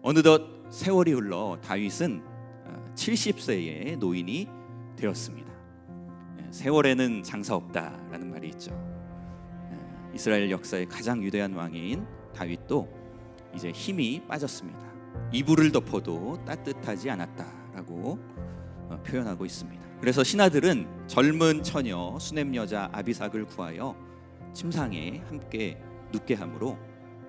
어느덧 세월이 흘러 다윗은 70세의 노인이 되었습니다. 세월에는 장사 없다라는 말이 있죠. 이스라엘 역사의 가장 위대한 왕인 다윗도 이제 힘이 빠졌습니다. 이불을 덮어도 따뜻하지 않았다라고 표현하고 있습니다. 그래서 신하들은 젊은 처녀 수넴 여자 아비삭을 구하여 침상에 함께 눕게 함으로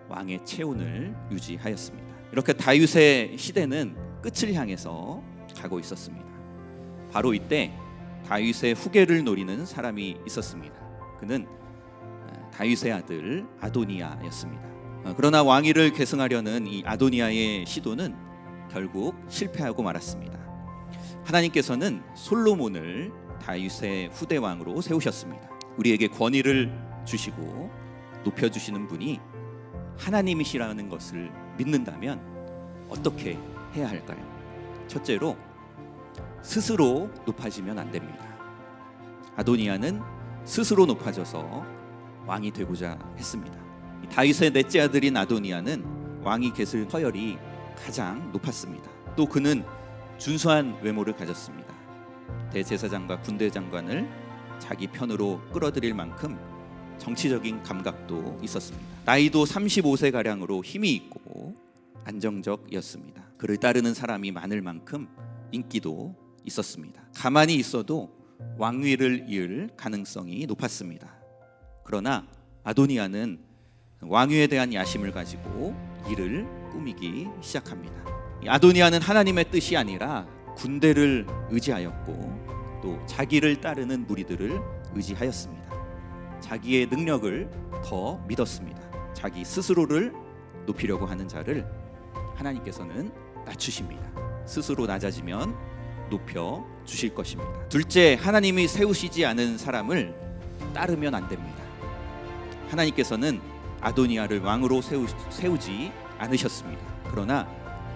왕의 체온을 유지하였습니다. 이렇게 다윗의 시대는 끝을 향해서 가고 있었습니다. 바로 이때 다윗의 후계를 노리는 사람이 있었습니다. 그는 다윗의 아들 아도니아였습니다. 그러나 왕위를 계승하려는 이 아도니아의 시도는 결국 실패하고 말았습니다. 하나님께서는 솔로몬을 다윗의 후대 왕으로 세우셨습니다. 우리에게 권위를 주시고 높여주시는 분이 하나님이시라는 것을 믿는다면 어떻게 해야 할까요? 첫째로 스스로 높아지면 안 됩니다. 아도니아는 스스로 높아져서 왕이 되고자 했습니다. 다윗의 넷째 아들인 아도니아는 왕이 계실 서열이 가장 높았습니다. 또 그는 준수한 외모를 가졌습니다. 대제사장과 군대 장관을 자기 편으로 끌어들일 만큼 정치적인 감각도 있었습니다. 나이도 35세가량으로 힘이 있고 안정적이었습니다. 그를 따르는 사람이 많을 만큼 인기도 있었습니다. 가만히 있어도 왕위를 이을 가능성이 높았습니다. 그러나 아도니아는 왕위에 대한 야심을 가지고 일을 꾸미기 시작합니다. 아도니아는 하나님의 뜻이 아니라 군대를 의지하였고 또 자기를 따르는 무리들을 의지하였습니다. 자기의 능력을 더 믿었습니다. 자기 스스로를 높이려고 하는 자를 하나님께서는 낮추십니다. 스스로 낮아지면 높여 주실 것입니다. 둘째, 하나님이 세우시지 않은 사람을 따르면 안 됩니다. 하나님께서는 아도니아를 왕으로 세우지 않으셨습니다. 그러나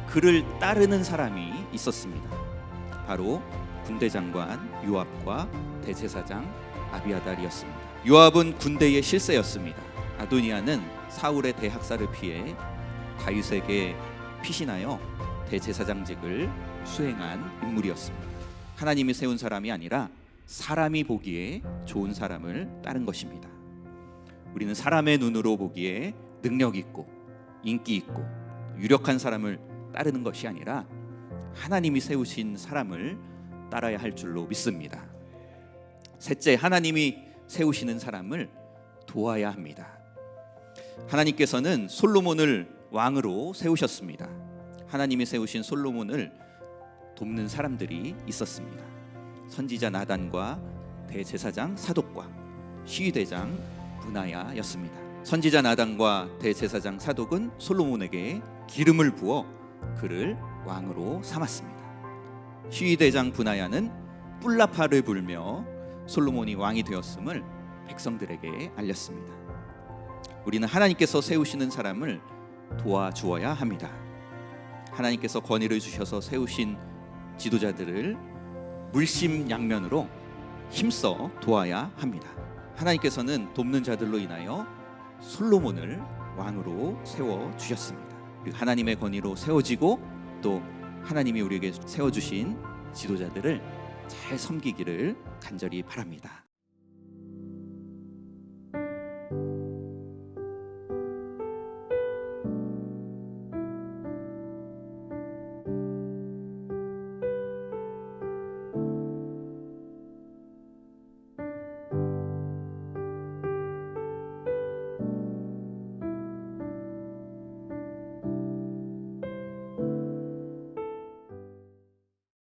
그를 따르는 사람이 있었습니다. 바로 군대 장관 요압과 대제사장 아비아달이었습니다. 요압은 군대의 실세였습니다. 아도니아는 사울의 대학살을 피해 다윗에게 피신하여 대제사장직을 수행한 인물이었습니다. 하나님이 세운 사람이 아니라 사람이 보기에 좋은 사람을 따른 것입니다. 우리는 사람의 눈으로 보기에 능력 있고 인기 있고 유력한 사람을 따르는 것이 아니라 하나님이 세우신 사람을 따라야 할 줄로 믿습니다. 셋째, 하나님이 세우시는 사람을 도와야 합니다. 하나님께서는 솔로몬을 왕으로 세우셨습니다. 하나님이 세우신 솔로몬을 돕는 사람들이 있었습니다. 선지자 나단과 대제사장 사독과 시위대장 브나야였습니다. 선지자 나단과 대제사장 사독은 솔로몬에게 기름을 부어 그를 왕으로 삼았습니다. 시위대장 브나야는 뿔나파를 불며 솔로몬이 왕이 되었음을 백성들에게 알렸습니다. 우리는 하나님께서 세우시는 사람을 도와주어야 합니다. 하나님께서 권위를 주셔서 세우신 지도자들을 물심양면으로 힘써 도와야 합니다. 하나님께서는 돕는 자들로 인하여 솔로몬을 왕으로 세워주셨습니다. 하나님의 권위로 세워지고 또 하나님이 우리에게 세워주신 지도자들을 잘 섬기기를 간절히 바랍니다.